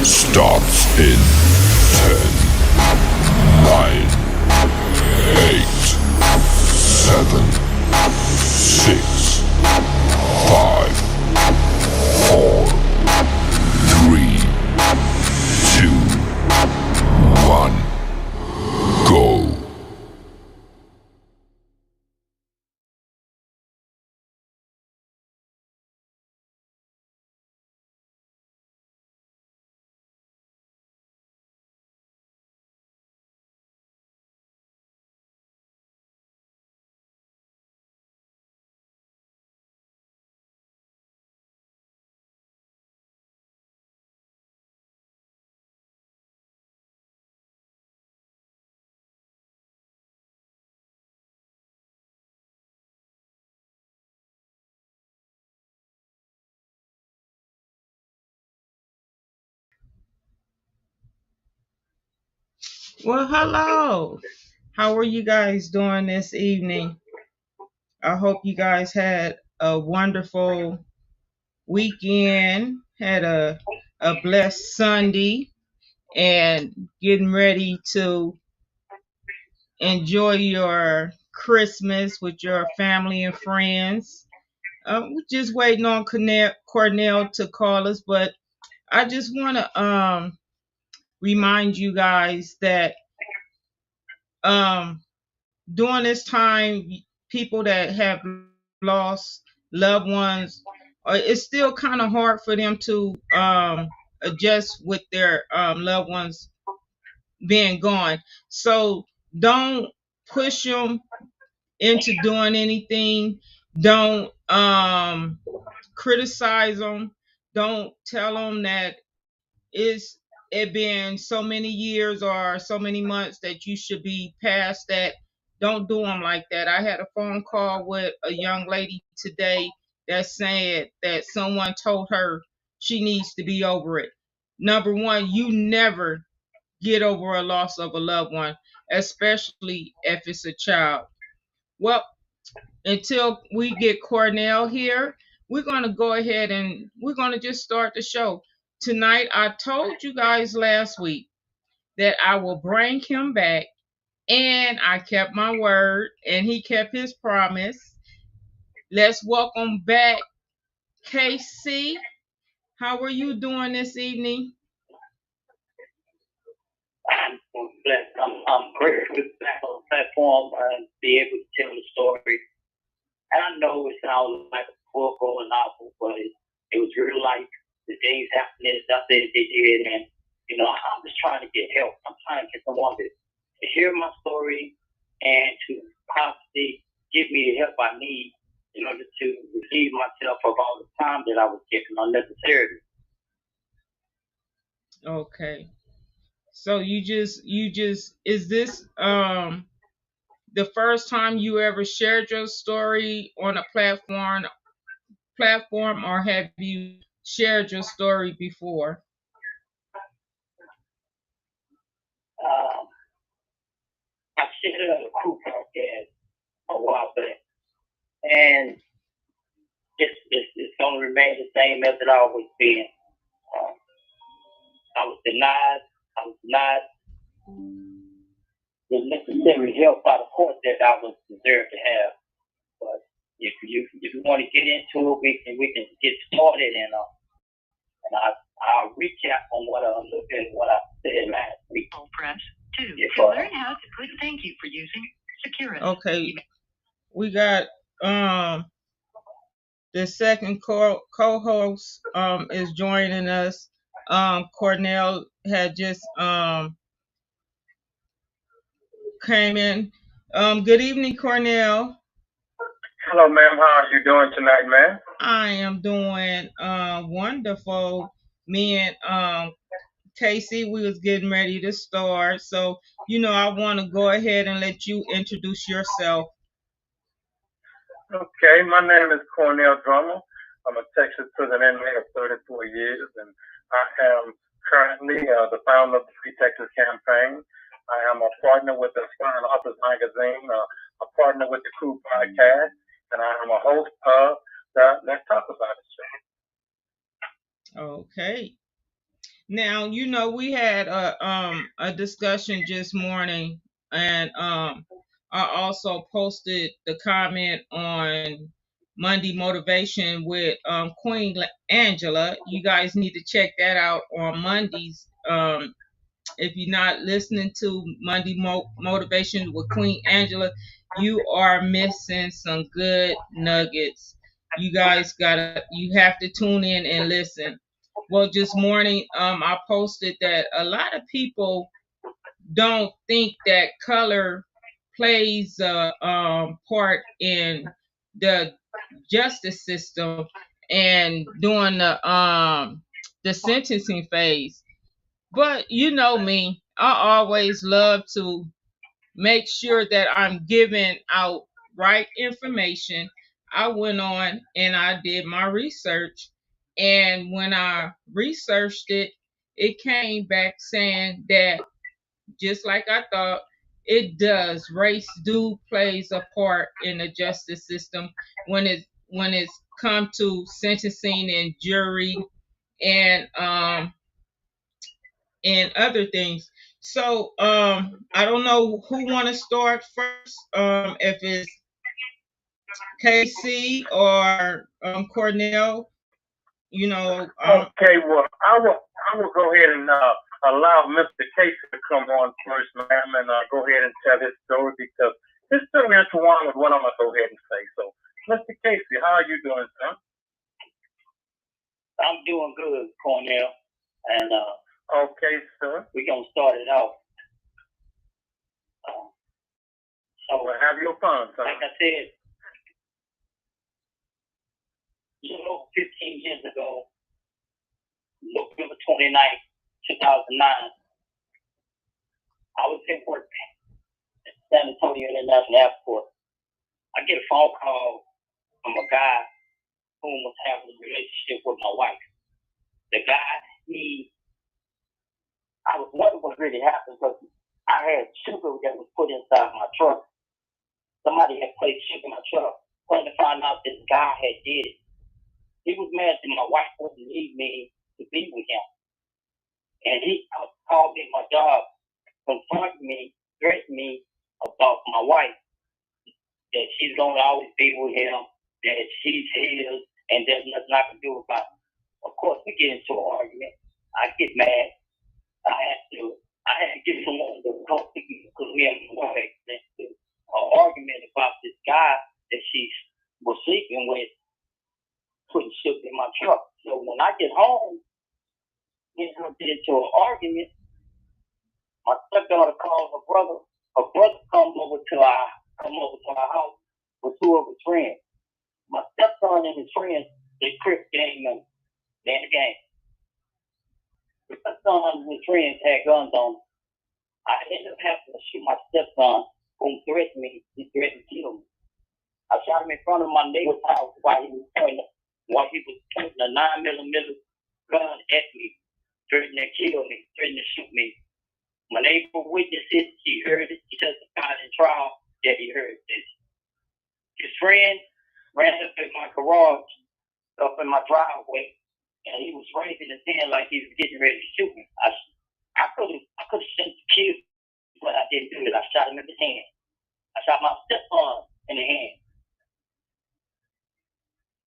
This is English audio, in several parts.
starts in 10, 9, 8, 7, 6, 5, 4, 3, 2, 1, go. Well, hello. How are you guys doing this evening? I hope you guys had a wonderful weekend, had a blessed Sunday, and getting ready to enjoy your Christmas with your family and friends. We're just waiting on Cornell to call us, but I just want to remind you guys that um, during this time, people that have lost loved ones, it's still kind of hard for them to adjust with their loved ones being gone. So don't push them into doing anything. Don't criticize them. Don't tell them that it's it been so many years or so many months that you should be past that. Don't do them like that. I had a phone call with a young lady today that said that someone told her she needs to be over it. Number one, you never get over a loss of a loved one, especially if it's a child. Well, until we get Cornell here, we're going to go ahead and we're going to just start the show. Tonight, I told you guys last week that I will bring him back, and I kept my word, and he kept his promise. Let's welcome back KC. How are you doing this evening? I'm blessed. I'm grateful to be back on the platform and be able to tell the story. And I know it sounds like a book or a novel, but it was real life. The things happening, stuff that they did, and I'm just trying to get help. I'm trying to get someone to hear my story and to possibly give me the help I need in order to relieve myself of all the time that I was getting unnecessarily. Okay. So you just is this the first time you ever shared your story on a platform, or have you shared your story before? Um, I shared it on a crew podcast a while back, and it's going to remain the same as it always been. Um, I was denied. I was not the necessary help by the court that I was deserved to have. But if you want to get into it, we can get started, and I'll recap on what I looked at what I said last week. Press 2 to learn how to put thank you for using Security. Okay. We got the second co-host is joining us. Cornell had just came in. Good evening, Cornell. Hello, ma'am. How are you doing tonight, ma'am? I am doing wonderful. Me and Casey, we was getting ready to start. So, I want to go ahead and let you introduce yourself. Okay, my name is Cornel Drummer. I'm a Texas prison inmate of 34 years, and I am currently the founder of the Free Texas Campaign. I am a partner with the Aspiring Authors Magazine, a partner with the Crew Podcast, and I am a host of the Let's Talk About It show. Okay. Now, we had a discussion just morning, and I also posted the comment on Monday Motivation with Queen Angela. You guys need to check that out on Mondays. If you're not listening to Monday Motivation with Queen Angela, you are missing some good nuggets. You have to tune in and listen. Well, just morning, I posted that a lot of people don't think that color plays a part in the justice system and during the sentencing phase. But you know me, I always love to make sure that I'm giving out right information. I went on and I did my research. And when I researched it, it came back saying that just like I thought, it does. Race do plays a part in the justice system when it's come to sentencing and jury and other things. So I don't know who want to start first. If it's Casey or Cornell, Okay, well, I will go ahead and allow Mr. Casey to come on first, ma'am, and go ahead and tell his story because his story intertwined with what I'm gonna go ahead and say. So, Mr. Casey, how are you doing, sir? I'm doing good, Cornel, and Okay, sir. we're gonna start it off. So, Well, have your fun, sir. like I said, 15 years ago, November 29th, 2009, I was at work at San Antonio International Airport. I get a phone call from a guy who was having a relationship with my wife. The guy, I was wondering what really happened because I had sugar that was put inside my truck. Somebody had placed sugar in my truck. Come to find out this guy had did it. He was mad that my wife wouldn't leave me to be with him. And he called me at my job, confronted me, threatened me about my wife, that she's going to always be with him, that she's his, and there's nothing I can do about it. Of course, we get into an argument. I get mad. I had to get someone to talk to me because we had an argument about this guy that she was sleeping with, putting sugar in my truck. So when I get home, we get into an argument. My stepdaughter calls her brother. Her brother comes over to our house with two of his friends. My stepson and his friends, they crip game and they in the game. The stepson and his friends had guns on them. I ended up having to shoot my stepson, who threatened me. He threatened to kill me. I shot him in front of my neighbor's house while he was pointing a 9mm gun at me, threatening to kill me, threatening to shoot me. My neighbor witnessed it. He heard it. He testified in trial that he heard this. His friend ran up in my garage, up in my driveway, and he was raising his hand like he was getting ready to shoot me. I could have sent the kill, but I didn't do it. I shot him in the hand. I shot my stepson in the hand.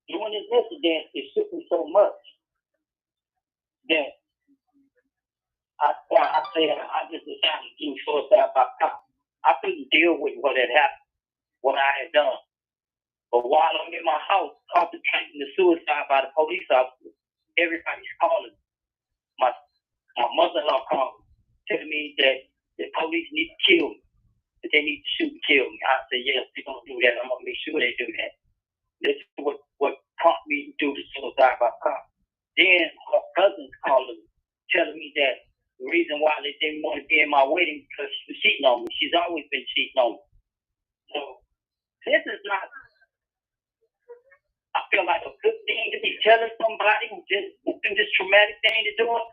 During this incident, it shook me so much that I said I just decided to do suicide by cop. I couldn't deal with what had happened, what I had done. But while I'm in my house contemplating the suicide by the police officer, everybody's calling. My mother-in-law called, telling me that the police need to kill me, that they need to shoot and kill me. I said, yes, they're going to do that. I'm going to make sure they do that. This is what prompted me to do the suicide by cop. Then her cousins calling me, telling me that the reason why they didn't want to be in my wedding because she was cheating on me. She's always been cheating on me. So this is not, I feel like a good thing to be telling somebody who just went through this traumatic thing to do it.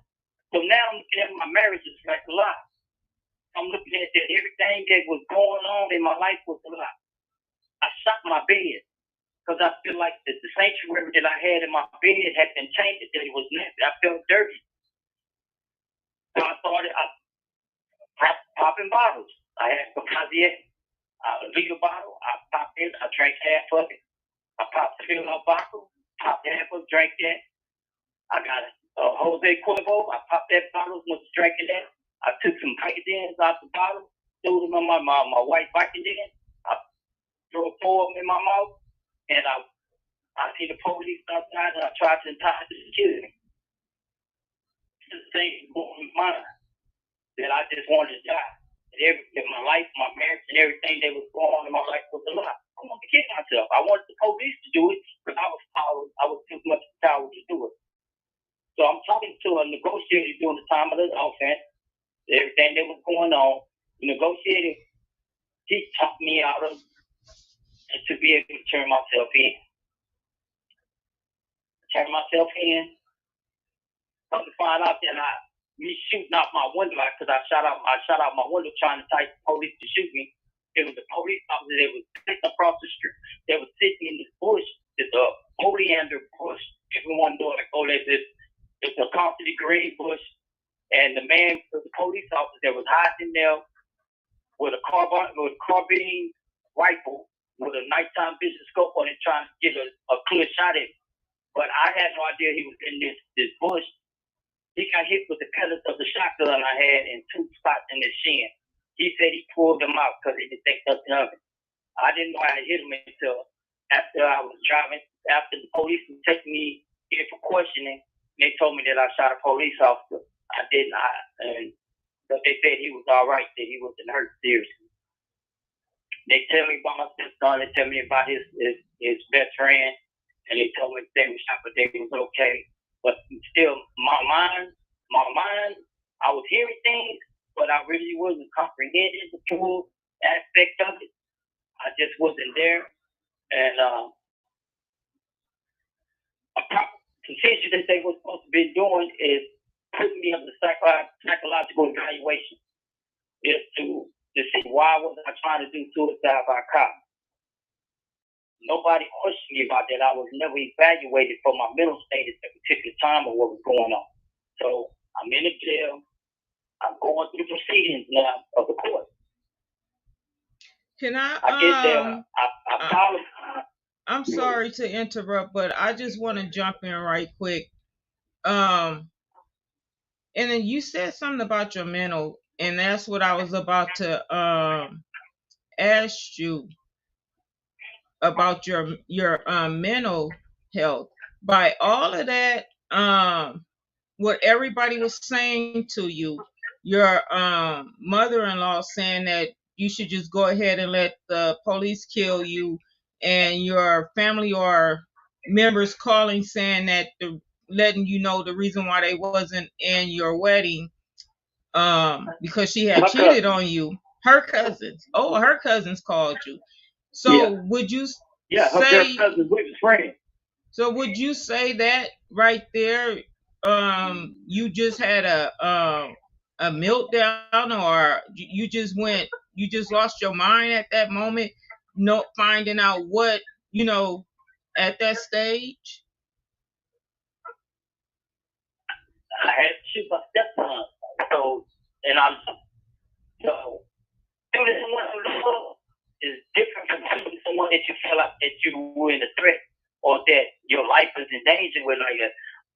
So now I'm looking at my marriage as like a lie. I'm looking at that everything that was going on in my life was a lie. I shot my bed because I feel like the sanctuary that I had in my bed had been tainted, that it was nasty. I felt dirty. So I started popping bottles. I had Capazier, a liter bottle. I popped it. I drank half of it. I popped the fill up bottle. Popped half of it, drank that. I got a Jose Cuervo. I popped that bottle, was drinking that. I took some Vicodins out the bottle, threw them in my white Vicodin. I threw 4 of them in my mouth, and I see the police outside, and I tried to entice the security. This thing going in my mind that I just wanted to die. That my life, my marriage, and everything that was going on in my life was a lie. I wanted to kill myself. I wanted the police to do it, but I was too much power to do it. So I'm talking to a negotiator during the time of the offense, everything that was going on. The negotiator, he talked me out of to be able to turn myself in. Turn myself in. Come to find out that me shooting out my window because I shot out my window trying to entice the police to shoot me. It was a police officer that was sitting across the street. They was sitting in this bush, this oleander bush. Everyone knew like, it's a constantly green bush. And the man was the police officer that was hiding there with a carbine rifle with a nighttime vision scope on it, trying to get a clear shot at me. But I had no idea he was in this bush. He got hit with the pellets of the shotgun I had in 2 spots in his shin. He said he pulled them out because he didn't think nothing of it. I didn't know how to hit him until after I was driving, after the police was taking me in for questioning. They told me that I shot a police officer. I didn't. But they said he was all right, that he wasn't hurt seriously. They tell me about my sister. They tell me about his best friend, and they told me they were shot, but they was okay. But still, my mind, I was hearing things, but I really wasn't comprehending the full aspect of it. I just wasn't there. And a proper procedure that they were supposed to be doing is putting me under psychological evaluation is to see why was I trying to do suicide by cop. Nobody questioned me about that. I was never evaluated for my mental state at that particular time of what was going on. So I'm in the jail. I'm going through the proceedings now of the court. Can I get there. I follow. I'm sorry to interrupt, but I just want to jump in right quick. And then you said something about your mental, and that's what I was about to ask you about your mental health. By all of that, what everybody was saying to you, your mother-in-law saying that you should just go ahead and let the police kill you, and your family or members calling saying that letting you know the reason why they wasn't in your wedding because she had cheated on you. Her cousins called you. So would you her cousins with his friend. So would you say that right there you just had a meltdown, or you just lost your mind at that moment, not finding out what, at that stage? I had to shoot my stepson. So shooting someone is different from shooting someone that you feel like that you were in a threat or that your life is in danger with. Like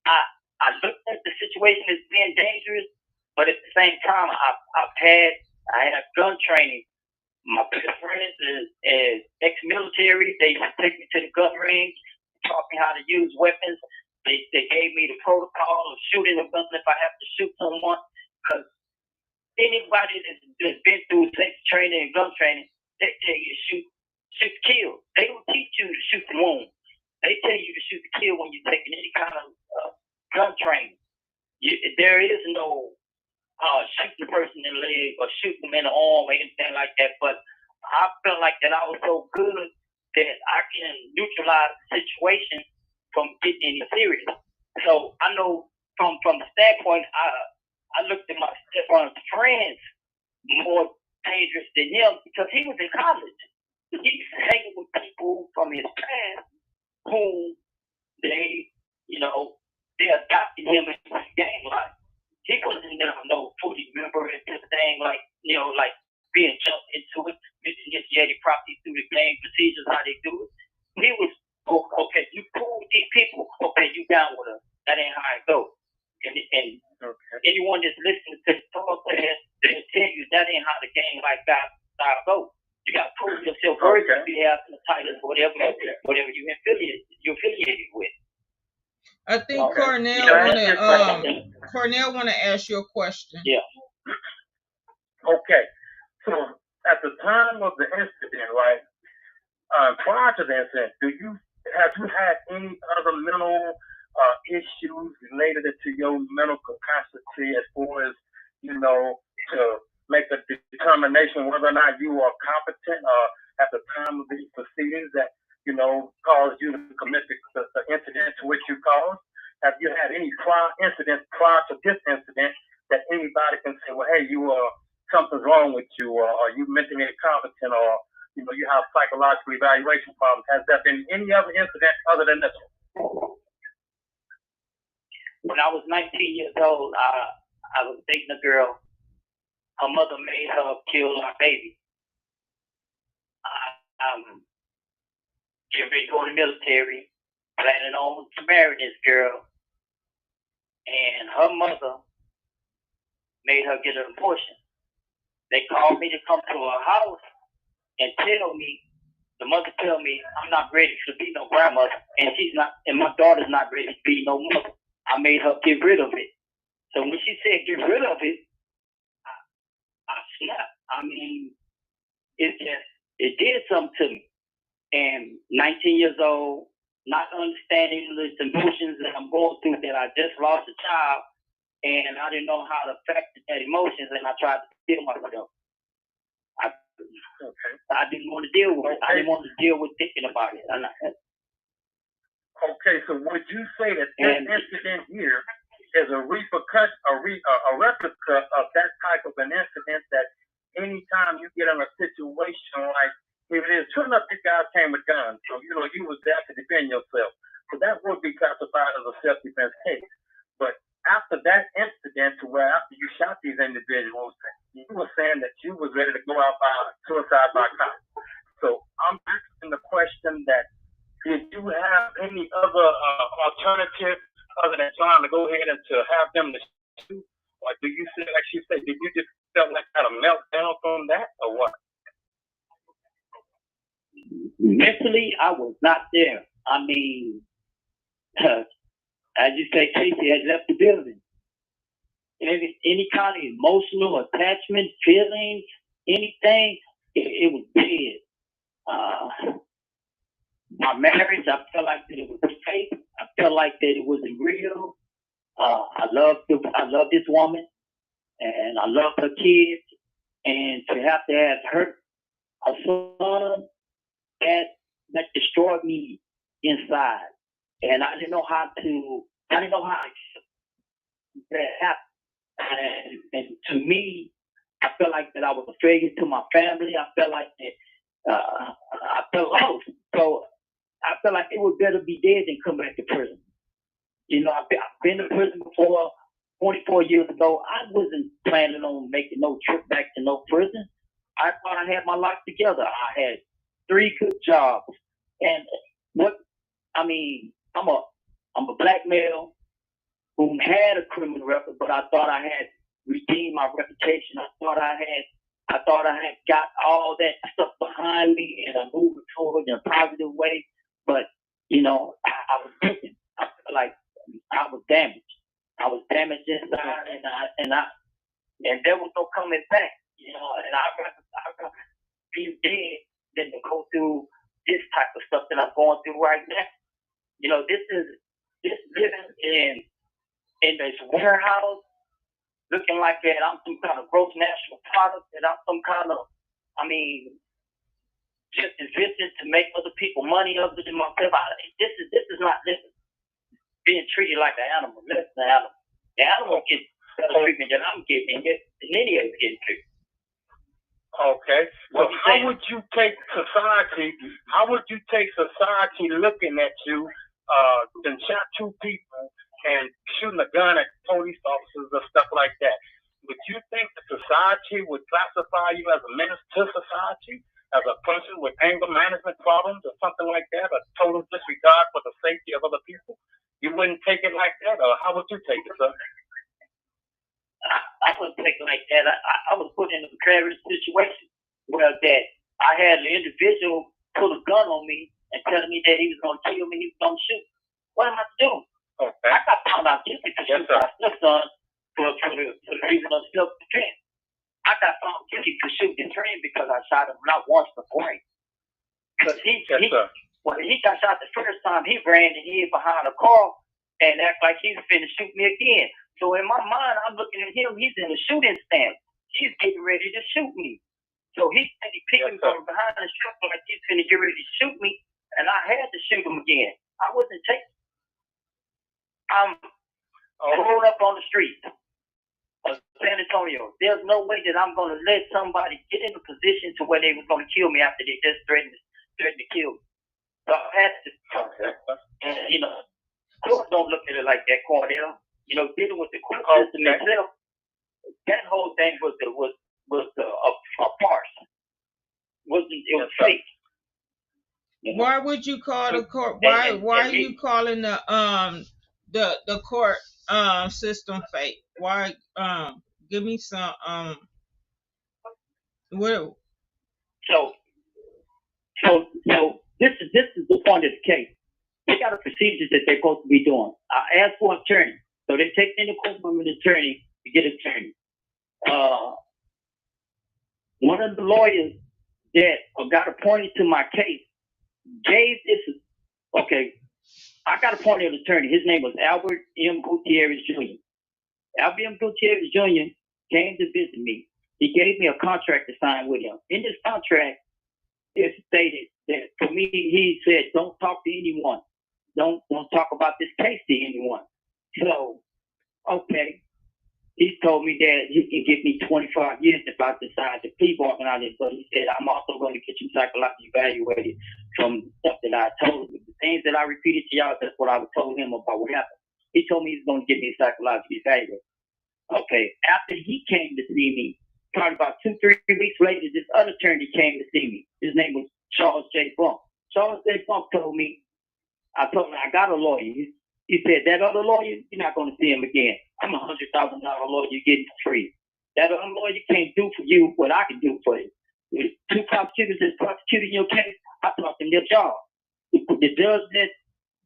I looked at the situation as being dangerous, but at the same time, I had gun training. My best friends is ex-military. They used to take me to the gun range, taught me how to use weapons. They gave me the protocol of shooting a gun if I have to shoot someone. Because anybody that's been through safety training and gun training, they tell you to shoot to kill. They don't teach you to shoot the wound. They tell you to shoot to kill when you're taking any kind of gun training. There is no shoot the person in the leg or shoot them in the arm or anything like that. But I felt like that I was so good that I can neutralize the situation from getting any serious. So I know from the standpoint, I looked at my stepson's friends more dangerous than him because he was in college. He was hanging with people from his past whom they adopted him into his gang life. he wasn't no fully member in this thing, like, like being jumped into it, initiated properly through the game procedures, how they do it. He was, okay, you cool with these people, okay, you down with us. That ain't how it goes. And anyone that's listening to the talk, they'll tell you that ain't how the game like that goes. You got to prove yourself worthy to be having the title, whatever you affiliated with. I think Cornel want to ask you a question. Yeah. Okay. So at the time of the incident, right? Prior to the incident, have you had any other mental issues related to your mental capacity as far as, to make a determination whether or not you are competent at the time of these proceedings that, caused you to commit the incident to which you caused? Have you had any prior incidents prior to this incident that anybody can say, well, hey, something's wrong with you, or are you mentally incompetent, or you have psychological evaluation problems? Has there been any other incident other than this one? When I was 19 years old, I was dating a girl. Her mother made her kill our baby. Getting ready to go in the military, planning on to marry this girl, and her mother made her get an abortion. They called me to come to her house and the mother tell me, I'm not ready to be no grandmother, and my daughter's not ready to be no mother. I made her get rid of it. So when she said get rid of it, I snapped. I mean, it did something to me. And 19 years old, not understanding the emotions that I'm going through, that I just lost a child, and I didn't know how to affect that emotions, and I tried to kill myself. I didn't want to deal with it. I didn't want to deal with thinking about it. Okay, so would you say that this incident here is a repercussion, a replica of that type of an incident, that anytime you get in a situation like, if it is, turn up, these guys came with guns, so you was there to defend yourself. So that would be classified as a self-defense case. But after that incident, to where after you shot these individuals, you were saying that you was ready to go out by suicide by cop. So I'm asking the question that, did you have any other alternative other than trying to go ahead and to have them to shoot? Or do you feel, like she said, did you just felt like had a meltdown from that, or what? Mentally, I was not there. I mean, as you say, Casey had left the building. Any kind of emotional attachment, feelings, anything, it was dead. My marriage, I felt like that it was fake. I felt like that it wasn't real. I love this woman, and I love her kids, and to have hurt a son, that destroyed me inside, and I didn't know how that happened. And to me, I felt like that I was a failure to my family. I felt like that I felt lost. So I felt like it would better be dead than come back to prison. I've been to prison before. 24 years ago, I wasn't planning on making no trip back to no prison. I thought I had my life together. I had 3 good jobs, and I'm a black male who had a criminal record, but I thought I had redeemed my reputation. I thought I had got all that stuff behind me, and I moved forward in a positive way. But I was broken. I felt like I was damaged. I was damaged inside, and there was no coming back. And I'd rather be dead than to go through this type of stuff that I'm going through right now. This living in this warehouse, looking like that I'm some kind of gross national product, that I'm some kind of, just existing to make other people money other than myself. This is not being treated like an animal, less than an animal. The animal gets better treatment than I'm getting, and any of us getting treatment. Okay. Well, how would you take society looking at you, then shot 2 people, and shooting a gun at police officers or stuff like that. Would you think the society would classify you as a menace to society, as a person with anger management problems or something like that, a total disregard for the safety of other people? You wouldn't take it like that, or how would you take it, sir? I wouldn't take it like that. I was put in a precarious situation where that I had an individual pull a gun on me and telling me that he was going to kill me, he was going to shoot. What am I doing? Okay. I got found out guilty for shooting my stepson for the reason of self-defense. I got found guilty for shooting the train because I shot him not once but twice. Because when he got shot the first time, he ran and hid behind a car and act like he was finna shoot me again. So in my mind, I'm looking at him. He's in a shooting stance. He's getting ready to shoot me. So he picked me from behind the truck like he's finna get ready to shoot me, and I had to shoot him again. I wasn't taking. I'm rolled up on the street of San Antonio. There's no way that I'm going to let somebody get in a position to where they was going to kill me after they just threatened to kill me. So I had to, and courts don't look at it like that, Cornel. Dealing with the court system itself, that whole thing was a farce. It was fake. Why would you call the court? Why are you calling the court system fake? Why? Give me some what? So this is the point of the case. They got a procedure that they're supposed to be doing. I asked for an attorney. So they take me in the courtroom with an attorney to get an attorney. One of the lawyers that got appointed to my case gave this. Okay, I got appointed an attorney. His name was Albert M. Gutierrez Jr. Albert M. Gutierrez Jr. came to visit me. He gave me a contract to sign with him. In this contract, it stated that for me, he said, don't talk to anyone. Don't talk about this case to anyone. So, okay. He told me that he can give me 25 years if I decide to plea bargain on it. But he said, I'm also going to get you psychologically evaluated from stuff that I told him. The things that I repeated to y'all, that's what I told him about what happened. He told me he's going to get me psychologically evaluated. Okay. After he came to see me, probably about 2-3 weeks later, this other attorney came to see me. His name was Charles J. Bunk. Charles J. Bunk told me, I told him I got a lawyer. He said, that other lawyer, you're not going to see him again. I'm a $100,000 lawyer, you're getting free. That other lawyer can't do for you what I can do for you. With 2 prosecutors that's prosecuting your case, I taught them their job. The judge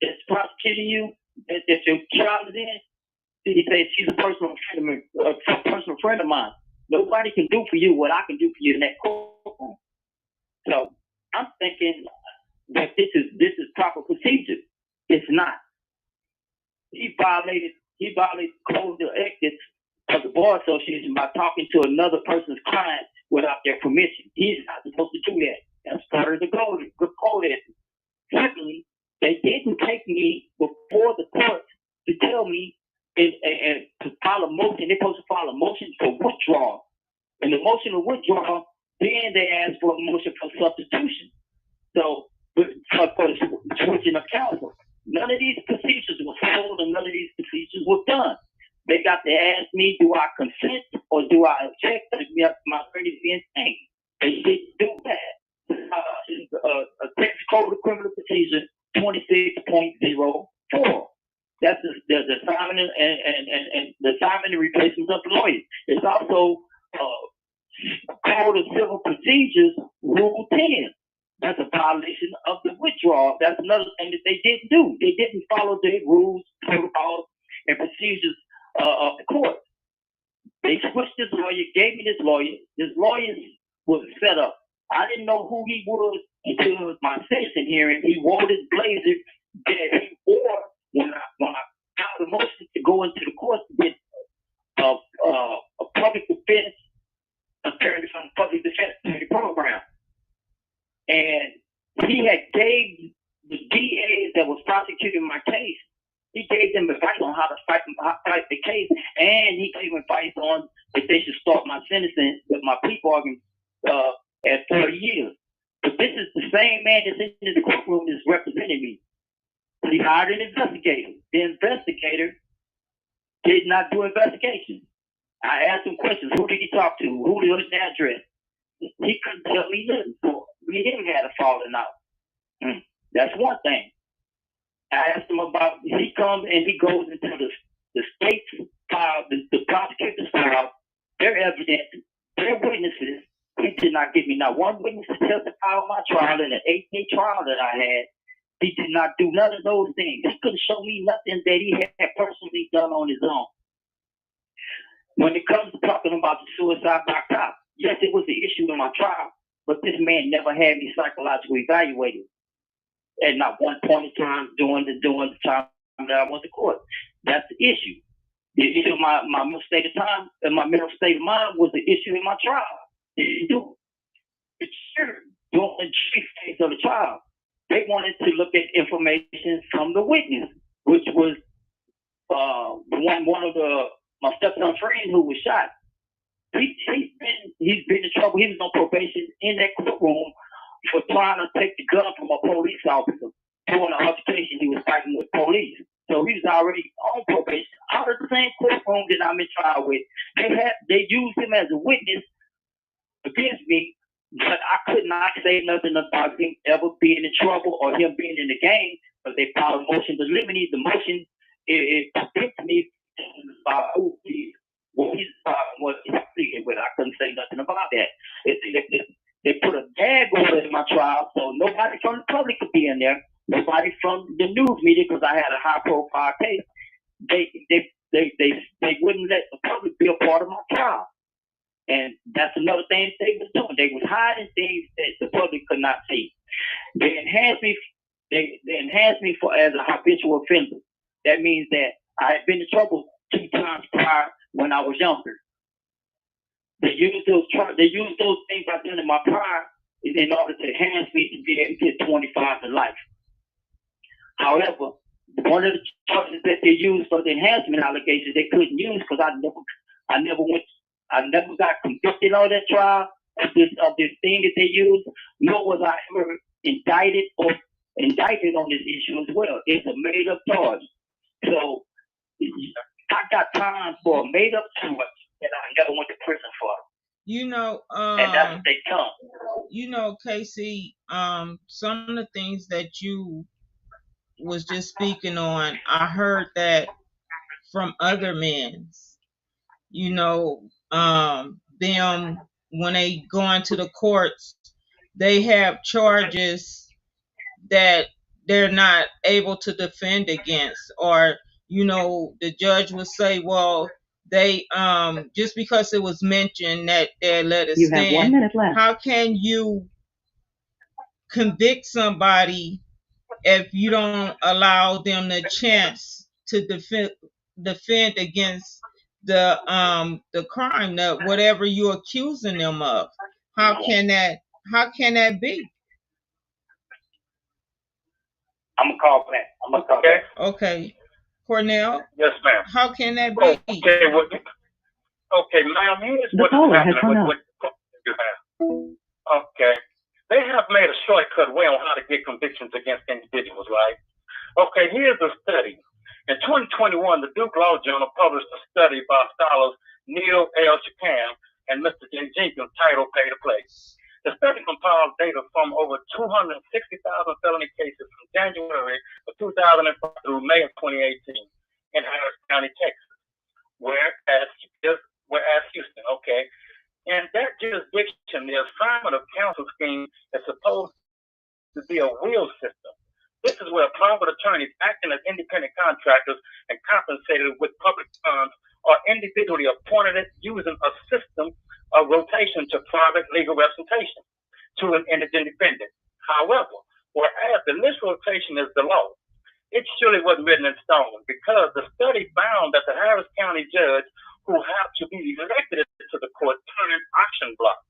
that's prosecuting you, that your child is in, he said, she's a personal friend of mine. Nobody can do for you what I can do for you in that courtroom. So I'm thinking that this is proper procedure. It's not. He violated code of ethics of the Bar Association by talking to another person's client without their permission. He's not supposed to do that. That's part of the code ethics. Secondly, they didn't take me before the court to tell me and to file a motion. They're supposed to file a motion for withdrawal. And the motion of withdrawal, then they asked for a motion for substitution. So for the switching of counsel. None of these procedures were followed and none of these procedures were done. They got to ask me, do I consent or do I object to my attorney being changed? They didn't do that. Texas Code of Criminal Procedure 26.04. That's the assignment and the assignment and replacement of lawyers. It's also Code of Civil Procedures Rule 10. That's a violation of the withdrawal. That's another thing that they didn't do. They didn't follow the rules, protocols, and procedures of the court. They switched this lawyer, gave me this lawyer. This lawyer was set up. I didn't know who he was until it was my sentencing hearing. He wore this blazer that he wore when I got the motion to go into the court to get a public defense attorney from the public defense attorney program. And he had gave the DAs that was prosecuting my case, he gave them advice on how to fight the case, and he gave advice on if they should start my sentencing with my plea bargain at 30 years. But this is the same man that's in this courtroom that's representing me. He hired an investigator. The investigator did not do investigation. I asked him questions. Who did he talk to? Who was the address? He couldn't tell me nothing. So me and him had a falling out. That's one thing. I asked him about, he comes and he goes into the state's file, the prosecutor's file, their evidence, their witnesses. He did not give me not one witness to testify on my trial in an 8-day trial that I had. He did not do none of those things. He couldn't show me nothing that he had personally done on his own. When it comes to talking about the suicide by cop, yes, it was the issue in my trial, but this man never had me psychologically evaluated at not one point in time during the time that I went to court. That's the issue. The issue of my mental state of time and my mental state of mind was the issue in my trial. Sure, during the chief phase of the trial, they wanted to look at information from the witness, which was one of my stepson friend who was shot. He's been in trouble. He was on probation in that courtroom for trying to take the gun from a police officer during an altercation he was fighting with police. So he was already on probation out of the same courtroom that I'm in trial with. They used him as a witness against me, but I could not say nothing about him ever being in trouble or him being in the game, but they filed a motion to eliminate the motion. It prevents me about who he what he's pleading with. I couldn't say nothing about that. They put a gag order in my trial, so nobody from the public could be in there. Nobody from the news media, because I had a high-profile case. They wouldn't let the public be a part of my trial, and that's another thing they was doing. They was hiding things that the public could not see. They enhanced me. They enhanced me for as a habitual offender. That means that I had been in trouble 2 times prior when I was younger. They used those things I did in my prior in order to enhance me to be able to get 25 to life. However, one of the charges that they used for the enhancement allegations they couldn't use because I never got convicted on that trial of this thing that they used, nor was I ever indicted on this issue as well. It's a made up charge. So I got time for a made up charge that I never went to prison for. And that's what they done. Casey, some of the things that you was just speaking on, I heard that from other men. Them when they go into the courts, they have charges that they're not able to defend against, or the judge will say, well, they just because it was mentioned that they let it stand. You have 1 minute left. How can you convict somebody if you don't allow them the chance to defend against the crime, that whatever you're accusing them of? How can that be? I'm gonna call back. Okay. Cornel? Yes, ma'am. How can that be? Okay, ma'am, here's The what's caller has happening hung with up. what you have. Okay. They have made a shortcut way on how to get convictions against individuals, right? Okay, here's a study. In 2021, the Duke Law Journal published a study by scholars Neil L. Chacam and Mr. J. Jenkins titled Pay to Play. The study compiled data from over 260,000 felony cases from January of 2005 through May of 2018 in Harris County, Texas, whereas Houston, okay. In that jurisdiction, the assignment of counsel scheme is supposed to be a wheel system. This is where private attorneys acting as independent contractors and compensated with public funds are individually appointed using a system of rotation to private legal representation to an indigent defendant. However, whereas the list rotation is the law, it surely wasn't written in stone because the study found that the Harris County judge who have to be elected to the court turn auction block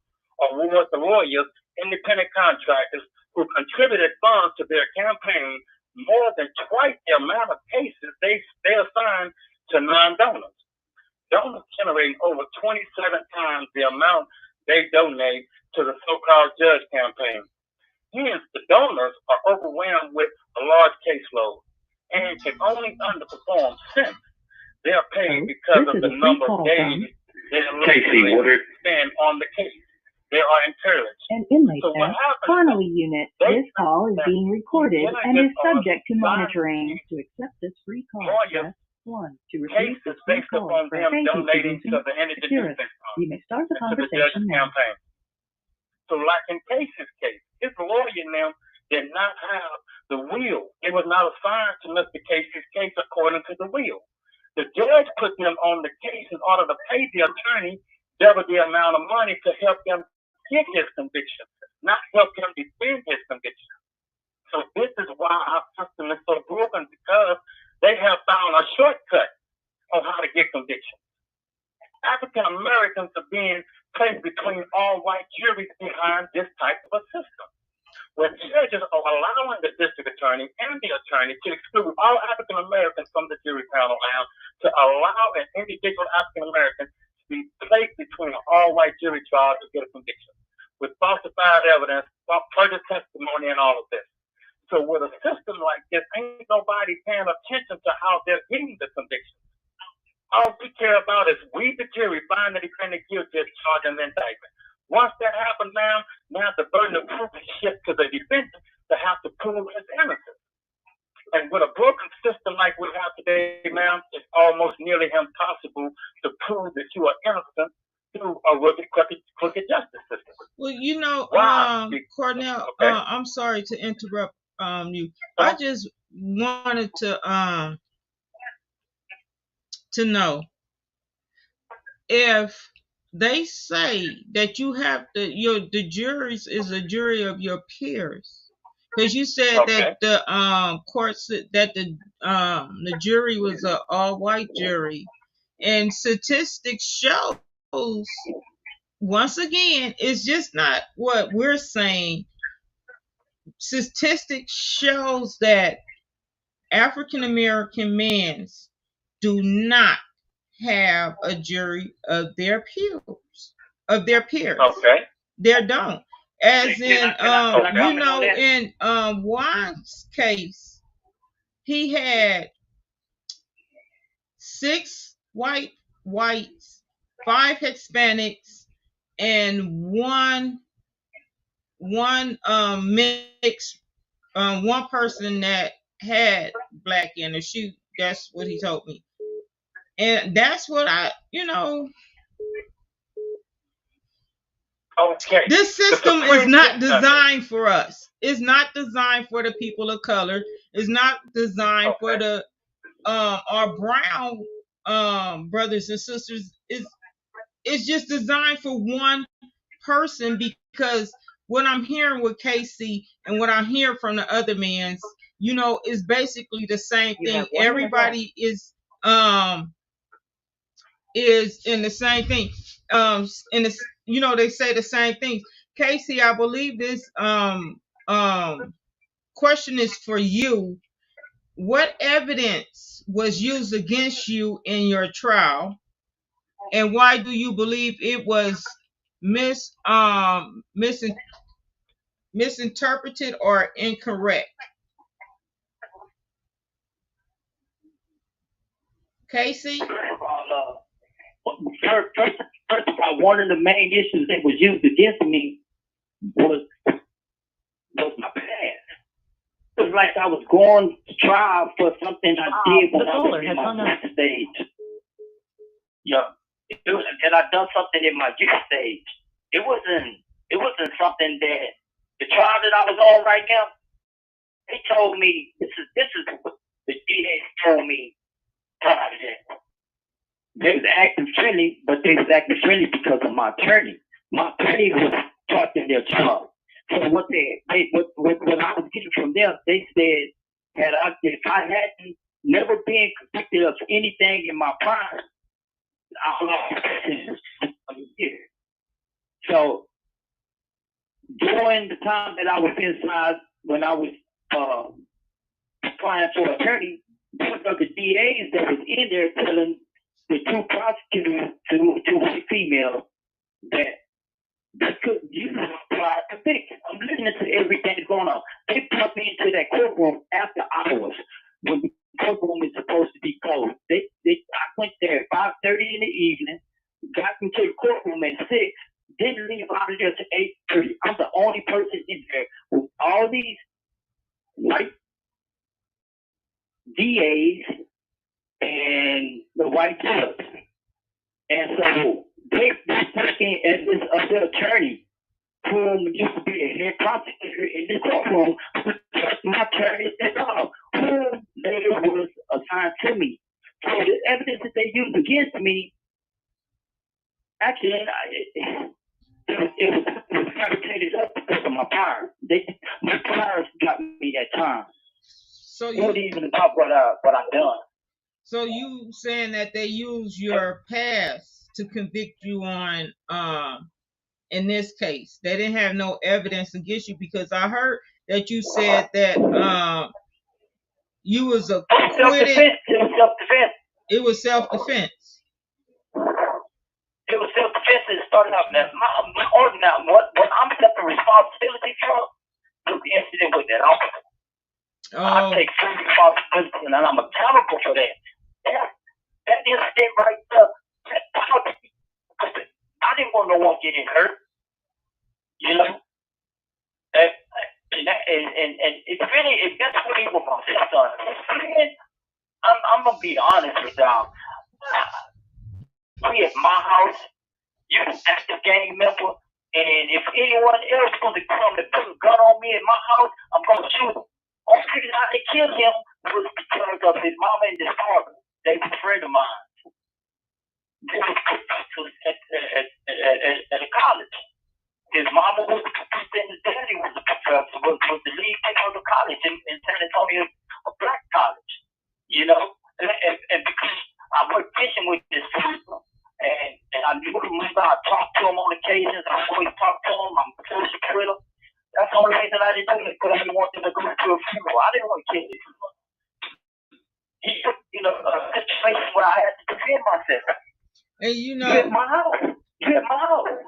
award the lawyers independent contractors who contributed funds to their campaign more than twice the amount of cases they assigned to non-donors. Donors generating over 27 times the amount they donate to the so-called judge campaign. Hence, the donors are overwhelmed with a large caseload and can only underperform since They're paid because of the number of days they spend on the case. They are encouraged. An inmate So what says, happens? Connolly unit, this call is being recorded and is subject to monitoring. To accept this free call, press 1. To refuse Cases this free based call, upon press them 2. donating to the Energy Security. Defense Fund You may start the and to the judge's conversation now. campaign. So like in Casey's case, his lawyer now did not have the will. It was not assigned to Mr. Casey's case according to the will. The judge put them on the case in order to pay the attorney double the amount of money to help them get his conviction, not help him defend his conviction. So this is why our system is so broken, because they have found a shortcut on how to get convictions. African Americans are being placed between all white juries behind this type of a system, where judges are allowing the district attorney and the attorney to exclude all African Americans from the jury panel now, to allow an individual African American to be placed between an all white jury trial to get a conviction with falsified evidence, perjured testimony, and all of this. So with a system like this, ain't nobody paying attention to how they're getting the conviction. All we care about is we, the jury, find the defendant guilty as charged in the indictment. Once that happens now the burden of proof is shifted to the defendant to have to prove his innocence. And with a broken system like we have today, ma'am, it's almost nearly impossible to prove that you are innocent through a crooked justice system. Well, you know, Cornel, Okay. I'm sorry to interrupt you. I just wanted to know if they say that you have to, the juries is a jury of your peers, because you said that the court said that the jury was an all white jury, and statistics shows, once again, it's just not what we're saying. Statistics shows that African American men do not have a jury of their peers. Okay. They don't. As in, you know, in Juan's case, he had 6 whites, 5 Hispanics, and one mixed, one person that had black in her shoe. That's what he told me. And that's what Okay. This system is not designed for us. It's not designed for the people of color. It's not designed for the our brown brothers and sisters. It's just designed for one person, because what I'm hearing with Casey and what I hear from the other men, is basically the same thing. Everybody is in the same thing. In the, they say the same things. Casey, I believe this question is for you. What evidence was used against you in your trial, and why do you believe it was misinterpreted or incorrect? Casey? First of all, one of the main issues that was used against me was my past. It was like I was going to trial for something I did when I was in my youth stage. Yeah. And I done something in my youth stage. It wasn't something that the trial that I was on right now, they told me this is what the DA told me prior to that. They was acting friendly, but they was acting friendly because of my attorney. My attorney was talking their charge. So what I was getting from them, they said if I hadn't never been convicted of anything in my prime, I lost a year. So during the time that I was inside, when I was applying for attorney, one of the DAs that was in there telling the 2 prosecutors, two white females, that they couldn't use apply to fix. I'm listening to everything that's going on. They put me into that courtroom after hours when the courtroom is supposed to be closed. I all these white DAs and the white judge. And so they looking at this other attorney whom used to be a head prosecutor in the courtroom. My attorney said, "Oh, whom later was assigned to me." So the evidence that they used against me, actually, it was fabricated up because of my power. My powers got me that time. So it wasn't even about what I done. So you saying that they use your past to convict you on in this case. They didn't have no evidence against you, because I heard that you said that you was acquitted. Self-defense. It was self-defense. It was self-defense. It was self-defense. It started out now. What I'm accepting responsibility for was the incident with that officer. I take full responsibility, and I'm accountable for that. That incident right there, I didn't want no one getting hurt. You know? And it's really, that's really what my son. I'm going to be honest with y'all. We at my house, you an active gang member, and if anyone else going to come and put a gun on me at my house, I'm going to shoot him. Only reason how they killed him was because of his mama and his father. They were a friend of mine. They were professors at a college. His mama was a professor and his daddy was a professor, was the lead teacher of the college in San Antonio, a black college. You know? And because I went fishing with this person, and I knew him, I talked to him on occasions, I always talked to him, I'm a social critter. That's the only reason I didn't do it, because I didn't want them to go to a funeral. I didn't want to kill this. He put, a situation where I had to defend myself. And you hit my house. You hit my house.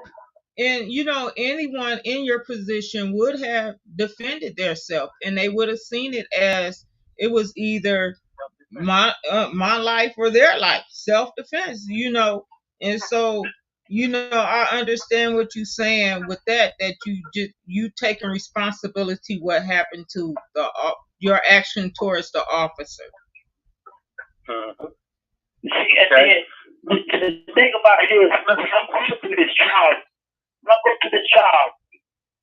And anyone in your position would have defended themselves, and they would have seen it as it was either my life or their life, self-defense. And so I understand what you're saying with that you taking responsibility what happened to your action towards the officer. See, the thing about it is, when I'm going through this trial,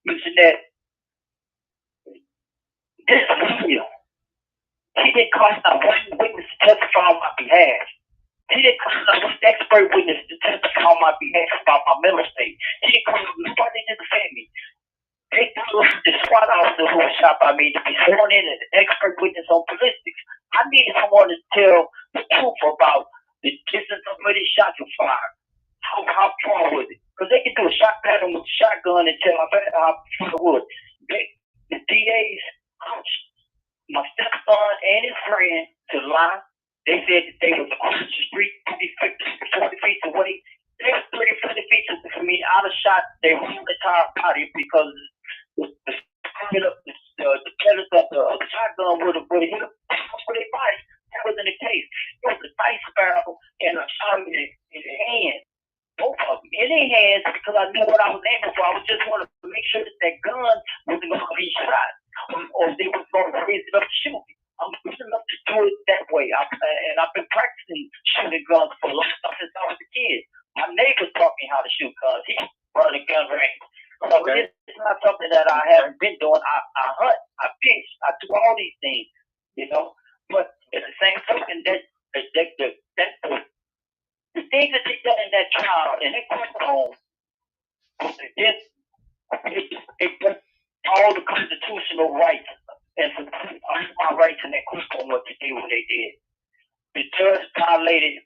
Miss Shanette, this lawyer, he didn't call out one witness to testify on my behalf. He didn't call out one expert witness to testify on my behalf about my mental state. He didn't call out nobody to defend me. They threw the SWAT officer who was shot by me to be sworn in as an expert witness on ballistics. I needed someone to tell the truth about the distance of where these shots were fired. How far was it? Because they can do a shot pattern with a shotgun and tell how far it was. The DAs coached my stepson and his friend to lie. They said that they was across the street 40 feet away. They were 30, 40 feet from me out of shot. They were on the entire body because the pellets of the shotgun would have hit them for their body. That wasn't the case. It was a dice barrel and a shot in the hand. Both of them in their hands, because I knew what I was aiming for. I was just wanting to make sure that gun wasn't going to be shot, or they was going to raise it up to shoot me. I'm good enough to do it that way. And I've been practicing shooting guns for a long time since I was a kid. My neighbor taught me how to shoot guns. He run a gun range. So it's not something that I haven't been doing. I hunt, I fish, I do all these things, But at the same token, the things that they done in that trial, and they put home, it put all the constitutional rights and all my rights in that court on what to do what they did. The judge violated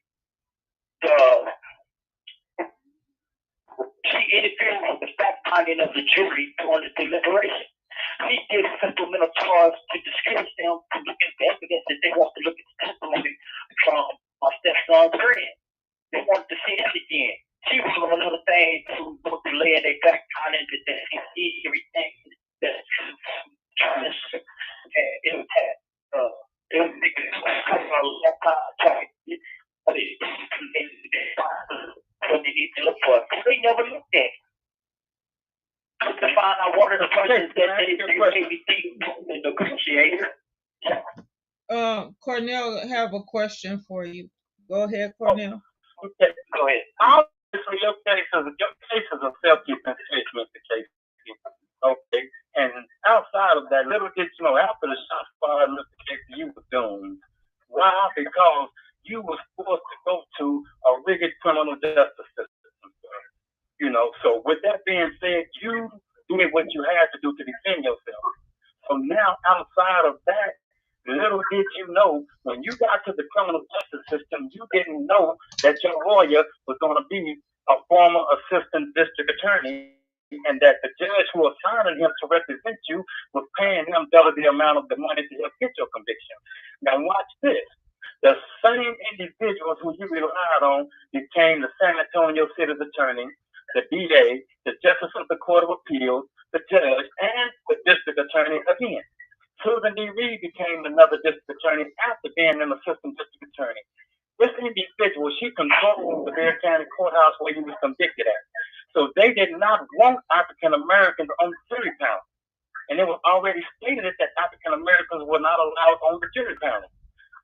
she interfered with the fact finding of the jury during the deliberation. He did a supplemental charge to discourage them from looking at the evidence that they want to look at the testimony from my stepson's friend. They wanted to see that again. She was on another thing to delay their back finding that they can see everything that it was making a long time but they need to look for it. They never looked at it. To find out one of the charges that they may be taking to negotiate. Cornel, have a question for you. Go ahead, Cornel. Okay. Go ahead. Obviously, your case is a self-defense case, Mr. Casey. Okay. And outside of that, little did you know, after the shots fired, Mr. Casey, you were doomed. Why? Because you was forced to go to a rigid criminal justice system. You know, so with that being said, you did what you had to do to defend yourself. So now, outside of that, little did you know, when you got to the criminal justice system, you didn't know that your lawyer was going to be a former assistant district attorney, and that the judge who assigned him to represent you was paying him double the amount of the money to help get your conviction. Now watch this. The same individuals who you relied on became the San Antonio City's attorney, the DA, the Justice of the Court of Appeals, the judge, and the district attorney again. Susan D. Reed became another district attorney after being an assistant district attorney. This individual, she controlled the Bexar County Courthouse where he was convicted at. So they did not want African Americans on the jury panel. And it was already stated that African Americans were not allowed on the jury panel.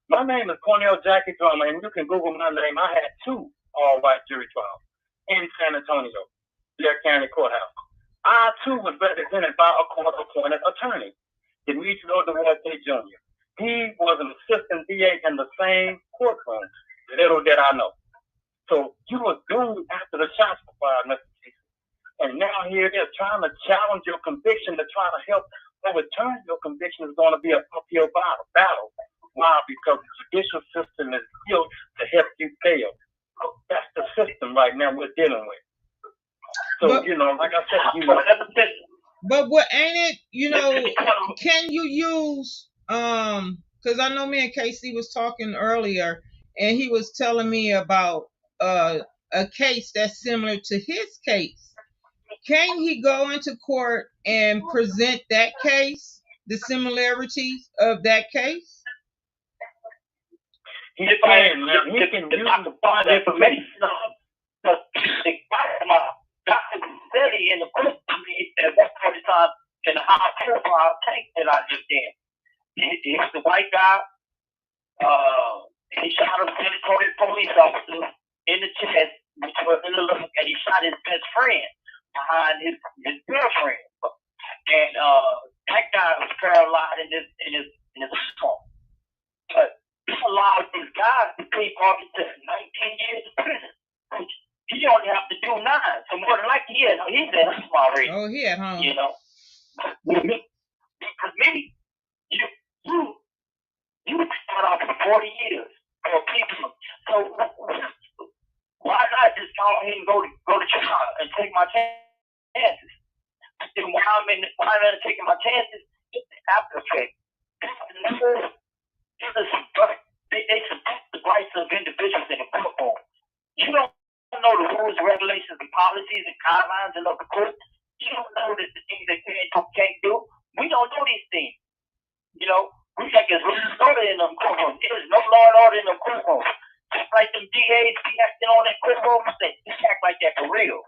My name is Cornel Jackie Drummer, and you can Google my name. I had 2 all-white jury trials in San Antonio, Bexar County Courthouse. I, too, was represented by a court-appointed attorney, Demetrio Duarte Jr. He was an assistant DA in the same courtroom. Little did I know. So you were doomed after the shots were fired, Mr. Chief. And now here it is, trying to challenge your conviction, to try to help overturn your conviction is going to be an uphill battle. Why? Because the judicial system is built to help you fail. That's the system right now we're dealing with. So, But- you know, like I said, But what ain't it, you know, can you use because I know me and Casey was talking earlier and he was telling me about a case that's similar to his case. Can he go into court and present that case, the similarities of that case? He can use the find information. Dr. Steady in the court to me at one point in time in the high profile tank that I just in. He's the white guy. He shot a police officer in the chest, which was in the look, and he shot his best friend behind his girlfriend. And that guy was paralyzed in his arm. But this allowed these guys to plead party to 19 years in prison. He only have to do 9. So more than likely, he's at home already. Oh, he at home. You know, because maybe you start off for 40 years for people. So why not just go ahead and go to trial and take my chances? And why I'm taking my chances? After effect. They support the rights of individuals in the courtroom. You don't know the rules, regulations, and policies and guidelines of the court. You don't know the things they can't do. We don't know these things. You know, we think there's law and order in them courtrooms. There is no law and order in them courtrooms. Just like them DAs be acting on that courtroom, they act like that for real.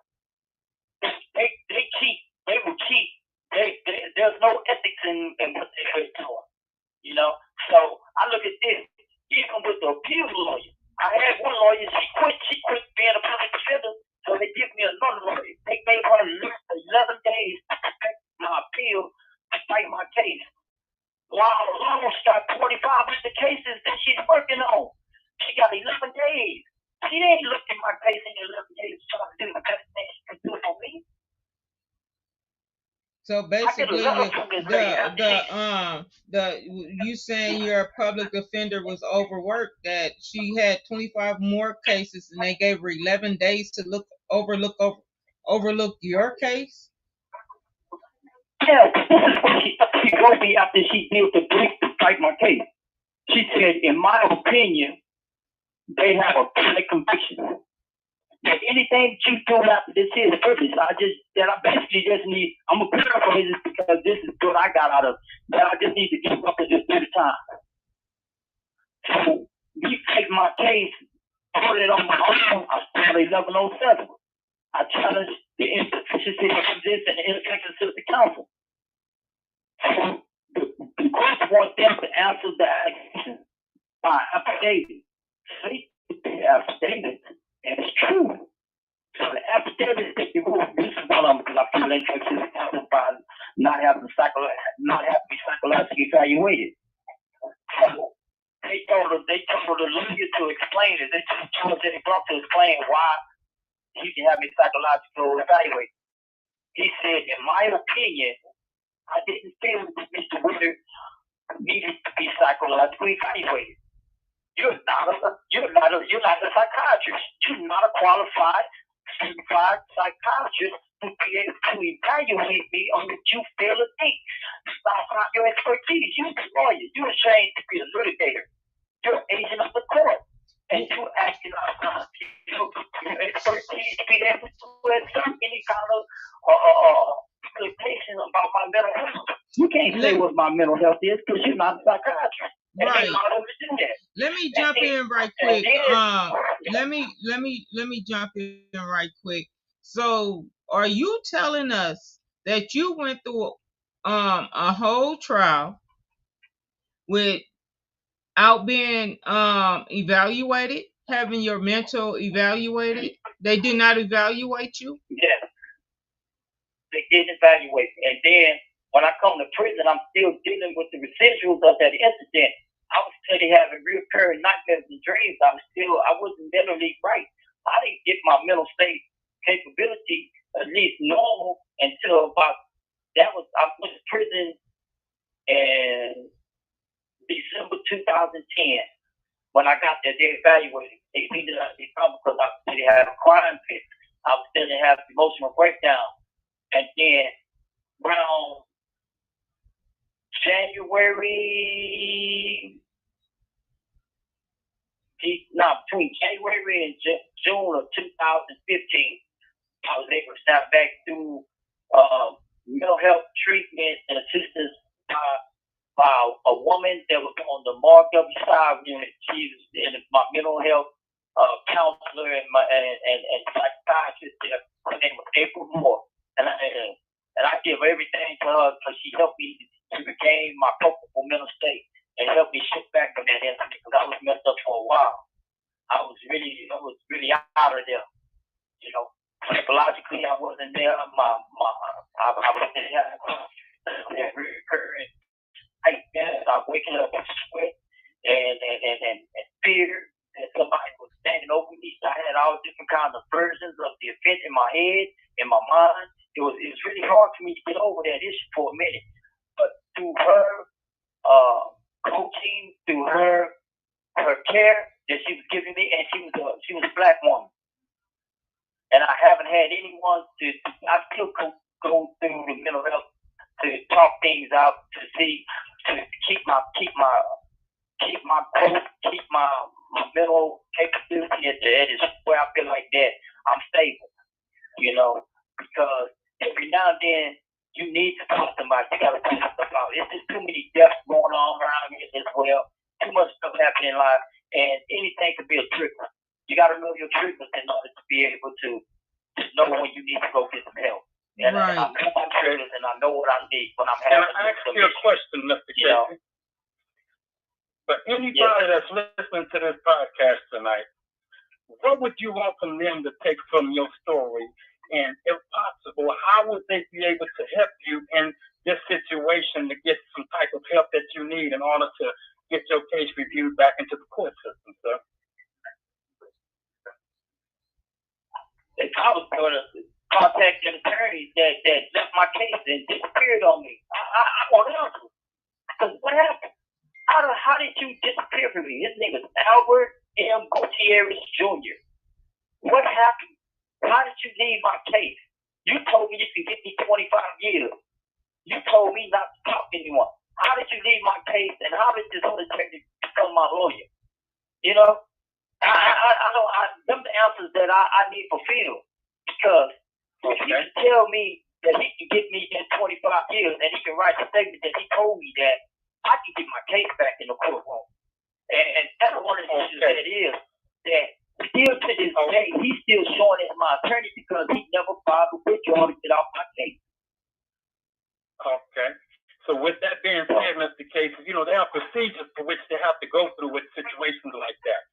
They cheat. They will cheat. There's no ethics in what they're doing. You know, so I look at this. Even with the appeals lawyer, I had one lawyer. She quit being a public defender, so they give me another lawyer. They gave her 11 days to protect my appeal to fight my case. While Alon's got 45 other cases that she's working on. She got 11 days. She ain't looked at my case in 11 days trying to do the best thing she can do for me. So basically, you saying your public defender was overworked, that she had 25 more cases and they gave her 11 days to overlook your case? Yeah, this is what she wrote me after she did the brief to fight my case. She said, in my opinion, they have a public conviction. That anything that you do after this here is purpose. I basically just need, I'm going to paraphrase this because this is what I got out of it, that I just need to give up at this bit of time. So, you take my case, put it on my own, I started 1107. I challenged the insufficiency of this and the ineffectiveness of the counsel. have to answer that by affidavit. See, the affidavit, and it's true. So the affidavit that you wrote, this is one of them because I feel like it's about not having to be psychologically evaluated. So they told the lawyer to explain it. They told the Brock to explain why he can have me psychological evaluated. He said, in my opinion, I didn't feel that Mr. Willard needed to be psychologically evaluated. You're not a psychiatrist. You're not a qualified, certified psychiatrist to be able to evaluate me on what you feel or think. That's not your expertise. You're a lawyer. You're trained to be a litigator. You're an agent of the court. And you're acting outside your expertise to be able to assert any kind of communication about my mental health. You can't say what my mental health is because you're not a psychiatrist. Right. Let me jump in right quick. Let me jump in right quick. So, are you telling us that you went through a whole trial without being evaluated, having your mental evaluated? They did not evaluate you? Yes. They didn't evaluate me. And then when I come to prison, I'm still dealing with the residuals of that incident. I was steady having recurring nightmares and dreams. I wasn't mentally right. I didn't get my mental state capability at least normal until I went to prison in December 2010. When I got there, they evaluated. They needed us because I still had a crime pit. I was still have emotional breakdown. And then around between January and June of 2015, I was able to snap back through mental health treatment and assistance by a woman that was on the Mark W. Side unit. She was in my mental health counselor and psychiatrist. Her name was April Moore. And I give everything to her because she helped me to regain my comfortable mental state and helped me shift back from that incident because I was messed up for a while. I was really out of there. You know, psychologically I wasn't there. I was there recurring. I waking up in sweat and fear that somebody was standing over me. So I had all different kinds of versions of the event in my head, in my mind. It was really hard for me to get over that issue for a minute. But through her coaching, through her care that she was giving me, and she was a black woman. And I haven't had anyone I still go through the mental health to talk things out, to keep my growth, keep my mental capability at its where I feel like that I'm stable, you know, because every now and then you need to talk to somebody. You gotta talk about it. There's too many deaths going on around me as well. Too much stuff happening in life, and anything could be a trigger. You gotta know your triggers in order to be able to know when you need to go get some help. And right. I know my triggers and I know what I need when I'm having. Can I ask you a question, Mr. Casey? For anybody that's listening to this podcast tonight, what would you want from them to take from your story? And if possible, how would they be able to help you in this situation to get some type of help that you need in order to get your case reviewed back into the court system, sir? If I was going to contact an attorney that left my case and disappeared on me, I want to answer. Because what happened? How did you disappear from me? His name is Albert M. Gutierrez Jr. What happened? How did you leave my case? You told me you could get me 25 years. You told me not to talk to anyone. How did you leave my case, and how did this other attorney become my lawyer? You know, them the answers that I need fulfilled. Because if you can tell me that he can get me in 25 years, and he can write a statement that he told me that I can get my case back in the courtroom. And that's one of the issues that is that still to this day, he's still showing as my attorney because he never filed a withdrawal to get off my case. Okay. So with that being said, Mr. Casey, there are procedures for which they have to go through with situations like that.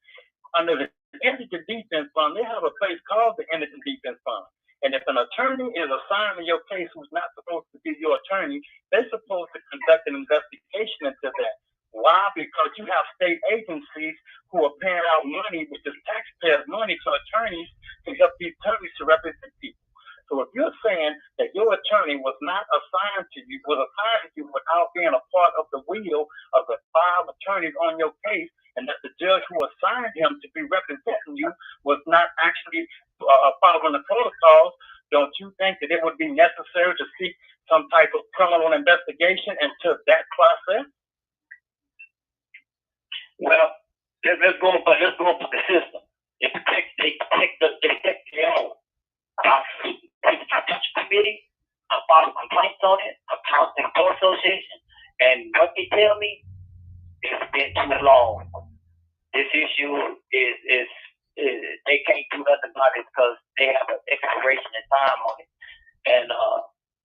Under the Indigent Defense Fund, they have a place called the Indigent Defense Fund. And if an attorney is assigned to your case who's not supposed to be your attorney, they're supposed to conduct an investigation into that. Why? Because you have state agencies who are paying out money, which is taxpayers' money, to attorneys to help these attorneys to represent people. So if you're saying that your attorney was not assigned to you, without being a part of the wheel of the 5 attorneys on your case, and that the judge who assigned him to be representing you was not actually following the protocols, don't you think that it would be necessary to seek some type of criminal investigation into that process? Well, let's go for the system. They protect their own. Committee, I filed complaints on it, I talked to the Bar Association, and what they tell me, it's been too long. This issue is they can't do nothing about it because they have an expiration of time on it, and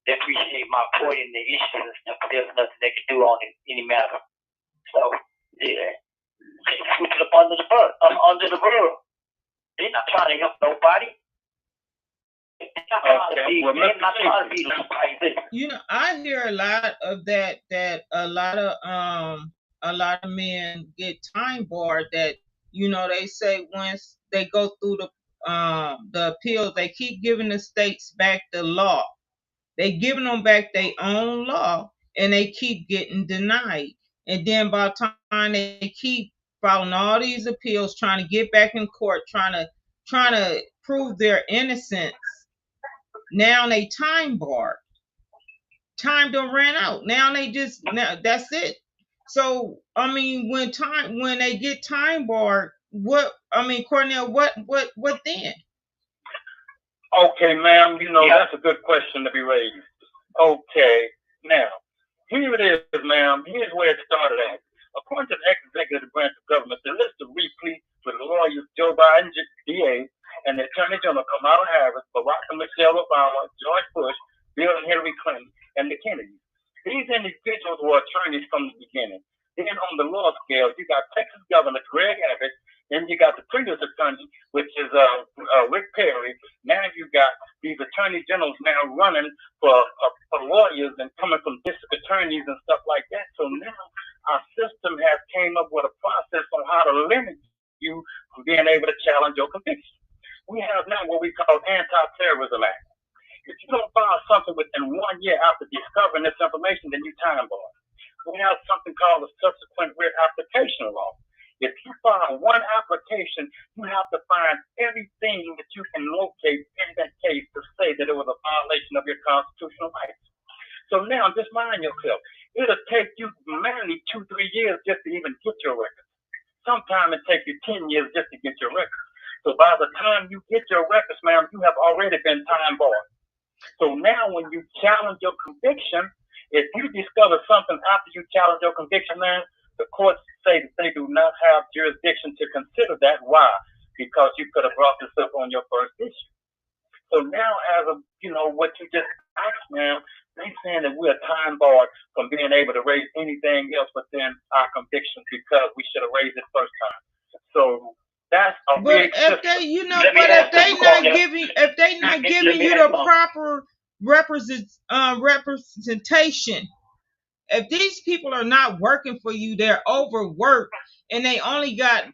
they appreciate my reporting the issue and stuff, but there's nothing they can do on it any matter. So yeah, they sweep it up under the rug. They're not trying to help nobody. I hear a lot of that a lot of men get time barred, that they say once they go through the appeals, they keep giving the states back the law. They giving them back their own law, and they keep getting denied. And then by the time they keep filing all these appeals, trying to get back in court, trying to prove their innocence, now they time barred. Time done ran out. Now that's it. So when they get time barred, Cornel, what then? Okay, ma'am, that's a good question to be raised. Okay, now, here it is, ma'am. Here's where it started at. According to the executive branch of government, the list of replete with lawyers Joe Biden, DA, and the Attorney General Kamala Harris, Barack and Michelle Obama, George Bush, Bill and Hillary Clinton, and the Kennedys. These individuals were attorneys from the beginning. Then on the law scale, you got Texas Governor Greg Abbott, then you got the previous attorney, which is Rick Perry. Now you got these attorney generals now running for lawyers and coming from district attorneys and stuff like that. So now our system has came up with a process on how to limit you from being able to challenge your conviction. We have now what we call Anti-Terrorism Act. If you don't file something within 1 year after discovering this information, then you time barred. We have something called a subsequent writ application law. If you file one application, you have to find everything that you can locate in that case to say that it was a violation of your constitutional rights. So now, just mind yourself, it'll take you mainly 2-3 years just to even get your records. Sometimes it takes you 10 years just to get your records. So by the time you get your records, ma'am, you have already been time barred. So now when you challenge your conviction, if you discover something after you challenge your conviction, man, the courts say that they do not have jurisdiction to consider that. Why? Because you could have brought this up on your first issue. So now, as of what you just asked, now they saying that we're time barred from being able to raise anything else within our conviction because we should have raised it first time. So that's a big if they not giving you the proper representation. If these people are not working for you, they're overworked, and they only got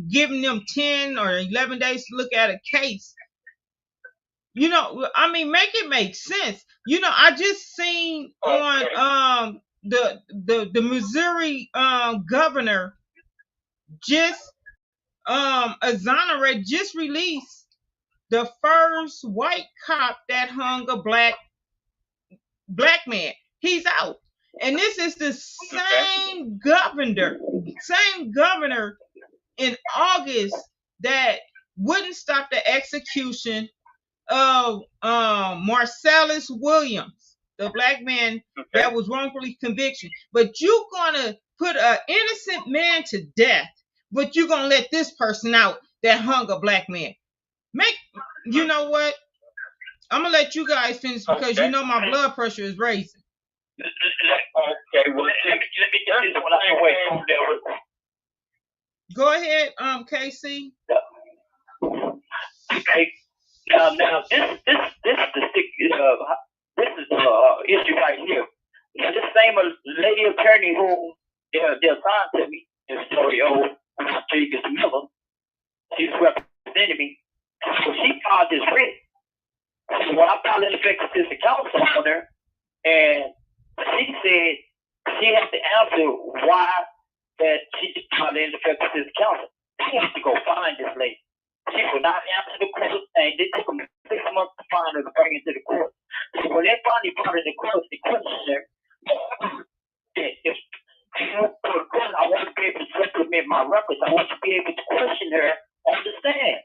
giving them 10 or 11 days to look at a case. Make it make sense. I just seen on the Missouri governor just exonerate, just released the first white cop that hung a black man. He's out. And this is the same governor in August that wouldn't stop the execution of Marcellus Williams, the black man that was wrongfully convicted. But you're gonna put an innocent man to death, but you're gonna let this person out that hung a black man. You know what? I'm gonna let you guys finish because my blood pressure is raising. Okay, well, let me get this one out of the way. Go ahead, Casey. Okay. Now this is the stick. This is the issue right here. Now, this same lady attorney who they assigned to me in the story of Rodriguez Miller, she's representing me. So she filed this writ. So when I filed an effective assistant counsel on her, and she said she had to answer why that she filed an effective assistant counsel. She has to go find this lady. She would not answer the court, and it took them 6 months to find her to bring her to the court. So when they finally brought her to the court, they questioned her. If I want to be able to supplement my records, I want to be able to question her on the stand.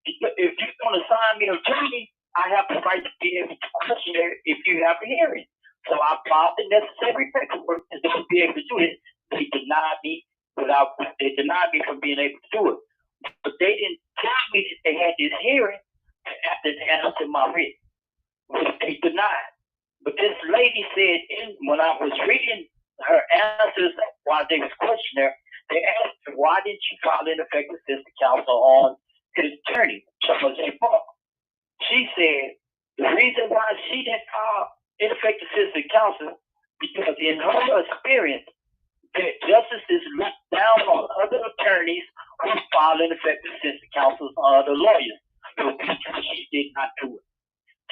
If you're going to sign me an attorney, I have the right to be able to question her if you have a hearing. So I filed the necessary paperwork to be able to do it. They denied me from being able to do it. But they didn't tell me that they had this hearing after they answered my writ, which they denied. But this lady said, when I was reading her answers while they was questioning her, they asked her, why didn't you file an effective assistant counsel on his attorney, Charles J. Park? She said the reason why she didn't file ineffective assistant counsel because in her experience, that justices look down on other attorneys who file ineffective assistant counsels on other lawyers. So she did not do it.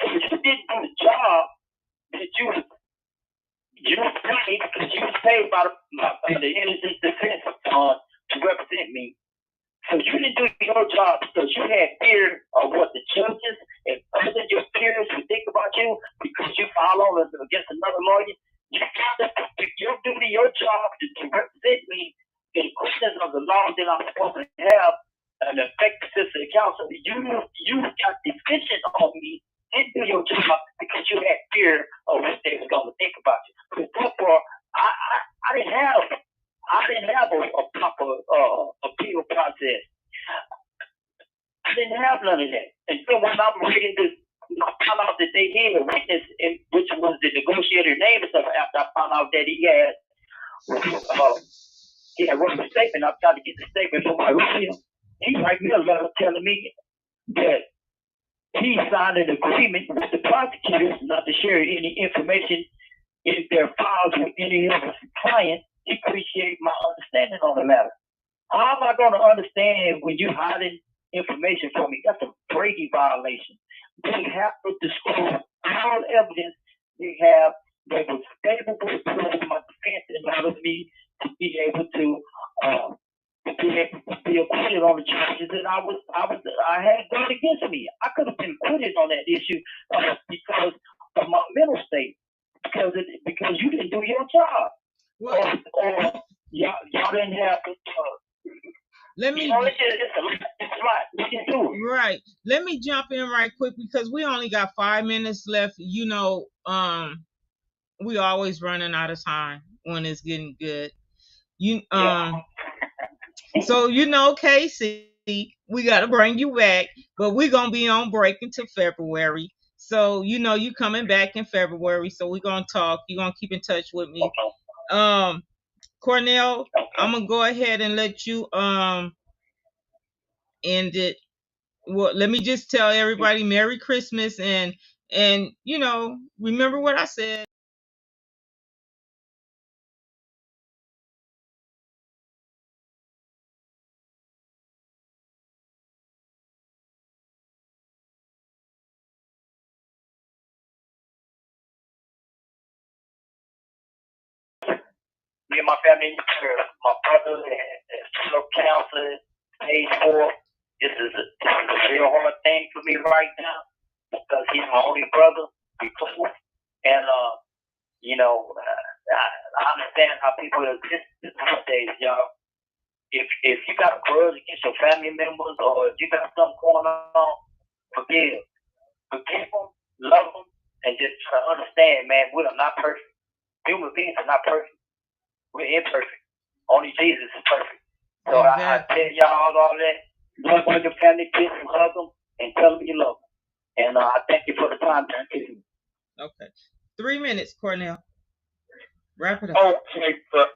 So if you didn't do the job that you was paid, because you was paid by the innocent defense to represent me. So you didn't do your job because you had fear of what the judges and other your peers would think about you because you file on against another lawyer. You got to your duty, your job to represent me in questions of the law that I'm supposed to have an effective assistant counsel. You got deficient on me, didn't do your job because you had fear of what they were going to think about you. So therefore, I didn't have a proper appeal process. I didn't have none of that. And so when I'm reading this, I found out that they had a witness, which was the negotiator name and stuff. After I found out that he had wrote a statement, I tried to get the statement from my lawyer. He wrote me a letter telling me that he signed an agreement with the prosecutors not to share any information in their files with any of his clients. He appreciated my understanding on the matter. How am I going to understand when you're hiding information from me? That's a Brady violation. They have to disclose all evidence they have that was favorable to my defense in order for me to be able to be acquitted on the charges that I had done against me. I could have been acquitted on that issue because of my mental state, because you didn't do your job. Well, or y'all didn't have to. Let me. Right. Let me jump in right quick because we only got 5 minutes left. We always running out of time when it's getting good. So Casey, we got to bring you back, but we're gonna be on break until February. So you coming back in February. So we're gonna talk. You're gonna keep in touch with me. Cornel, I'm gonna go ahead and let you end it. Well, let me just tell everybody Merry Christmas and remember what I said. Me and my family, my brother and fellow counselor, stage 4. This is a real hard thing for me right now because he's my only brother. And I understand how people exist these days, y'all. If you got a grudge against your family members or if you got something going on, forgive them, love them, and just understand, man, we are not perfect. Human beings are not perfect. We're imperfect. Only Jesus is perfect. So I tell y'all all that. Love on your family, kiss them, hug them, and tell them you love them. And I thank you for the time, man. Okay. 3 minutes, Cornel. Wrap it up. Okay, for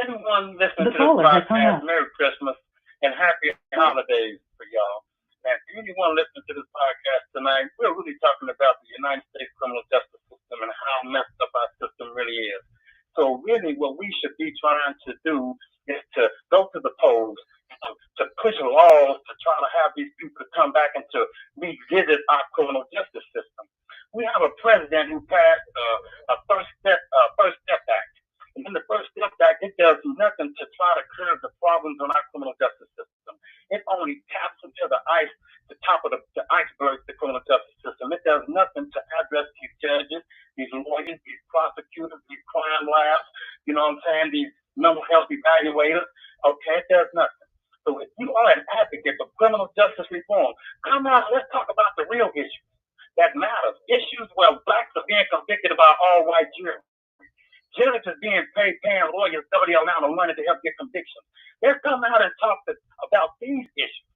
everyone listening The to this caller has hung podcast, up. Merry Christmas and Happy Holidays for y'all. And for anyone listening to this podcast tonight, we're really talking about the United States criminal justice system and how messed up our system really is. So really what we should be trying to do is to go to the polls, to push laws to try to have these people to come back and to revisit our criminal justice system. We have a president who passed a First Step Act. And in the First Step Act, it does nothing to try to curb the problems in our criminal justice system. It only taps into the top of the iceberg, the criminal justice system. It does nothing to address these judges, these lawyers, these prosecutors, these crime labs, you know what I'm saying, these mental health evaluators. Okay, it does nothing. So if you are an advocate for criminal justice reform, come out, let's talk about the real issues that matters. Issues where blacks are being convicted by all white juries. Judges are being paying lawyers double the amount of money to help get convictions. Let's come out and talk about these issues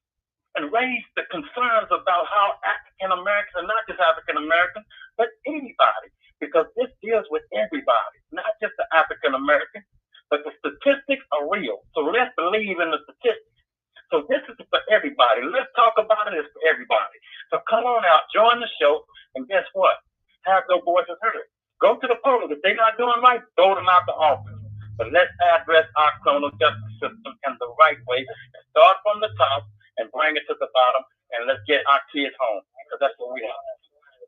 and raise the concerns about how African Americans, and not just African Americans, but anybody, because this deals with everybody, not just the African Americans, but the statistics are real. So let's believe in the statistics. So this is for everybody. Let's talk about it. It's for everybody. So come on out, join the show, and guess what? Have their voices heard. Go to the polls. If they're not doing right, throw them out the office. But let's address our criminal justice system in the right way. Start from the top and bring it to the bottom, and let's get our kids home, because that's what we have.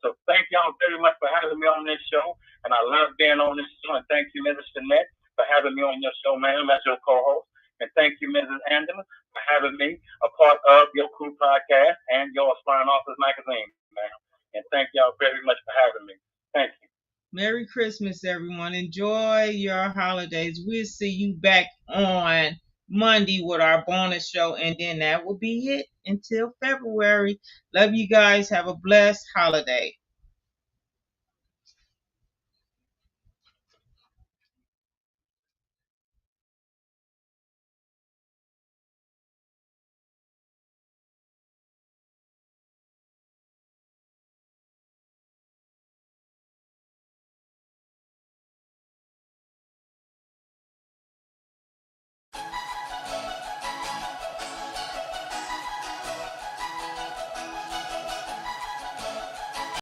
So thank y'all very much for having me on this show, and I love being on this show. And thank you, Mrs. Shanette, for having me on your show, ma'am, as your co-host. And thank you, Mrs. Anderson, for having me a part of your crew podcast and your Aspiring Authors magazine, ma'am. And thank y'all very much for having me. Thank you. Merry Christmas, everyone. Enjoy your holidays. We'll see you back on Monday with our bonus show, and then that will be it until February. Love you guys. Have a blessed holiday.